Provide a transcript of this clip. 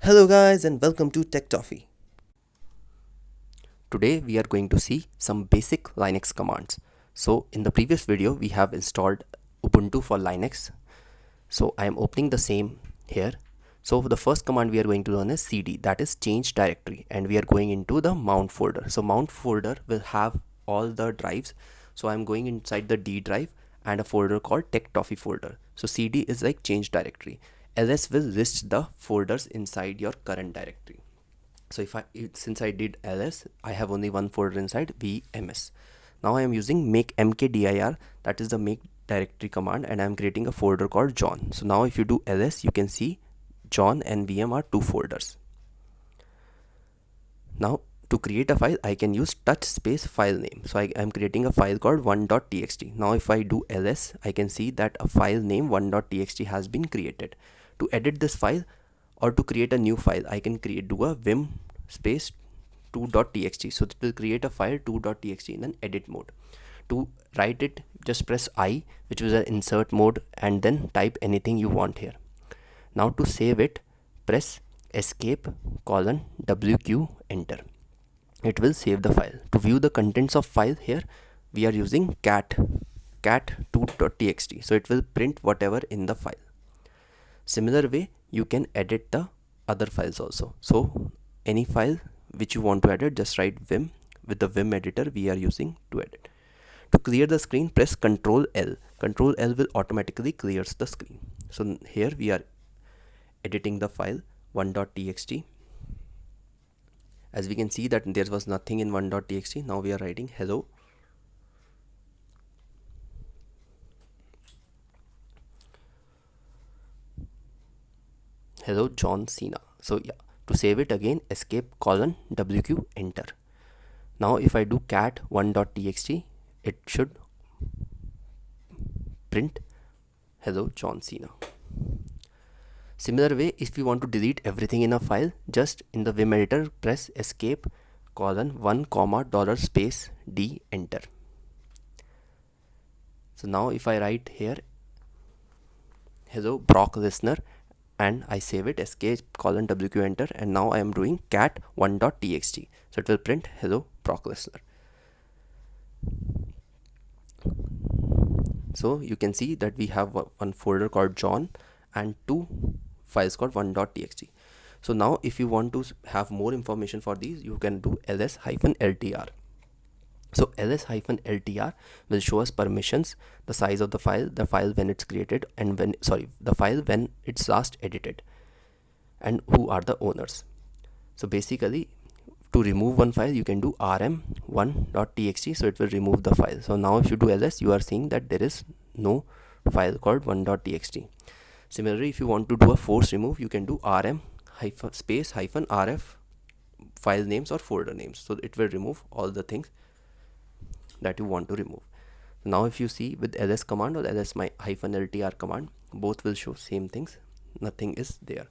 Hello guys and welcome to Tech Toffee. Today we are going to see some basic Linux commands. So in the previous video we have installed Ubuntu for Linux. So I am opening the same here. So the first command we are going to learn is cd, that is change directory, and we are going into the mount folder. So mount folder will have all the drives. So I'm going inside the D drive and a folder called Tech Toffee folder. So cd is like change directory. ls will list the folders inside your current directory. So since I did ls, I have only one folder inside vms. Now I am using make mkdir, that is the make directory command, and I am creating a folder called john. So now if you do ls, you can see john and vm are two folders. Now to create a file, I can use touch space file name. So I am creating a file called 1.txt. Now if I do ls, I can see that a file name 1.txt has been created. To edit this file or to create a new file, I can do a vim space 2.txt. So it will create a file 2.txt in an edit mode. To write it, just press I, which is an insert mode, and then type anything you want here. Now to save it, press escape wq enter. It will save the file. To view the contents of file here, we are using cat2.txt. So it will print whatever in the file. Similar way, you can edit the other files also. So any file which you want to edit, just write vim. With the vim editor we are using to edit. To clear the screen, press Ctrl L. Ctrl L will automatically clears the screen. So here we are editing the file 1.txt. As we can see that there was nothing in 1.txt. Now we are writing hello. Hello John Cena. So yeah, to save it again, escape wq enter. Now if I do cat 1.txt, it should print hello John Cena. Similar way, if you want to delete everything in a file, just in the vim editor press escape $1 comma $space d enter. So now if I write here hello Brock listener and I save it, escape wq enter, and now I am doing cat 1.txt. So it will print hello Brock listener. So you can see that we have one folder called John and two files called 1.txt. So now if you want to have more information for these, you can do ls-ltr. So ls-ltr will show us permissions, the size of the file when it's created, and the file when it's last edited, and who are the owners. So basically, to remove one file, you can do rm1.txt. So it will remove the file. So now if you do ls, you are seeing that there is no file called 1.txt. Similarly, if you want to do a force remove, you can do rm space -rf file names or folder names. So it will remove all the things that you want to remove. Now if you see with ls command or ls -ltr command, both will show same things. Nothing is there.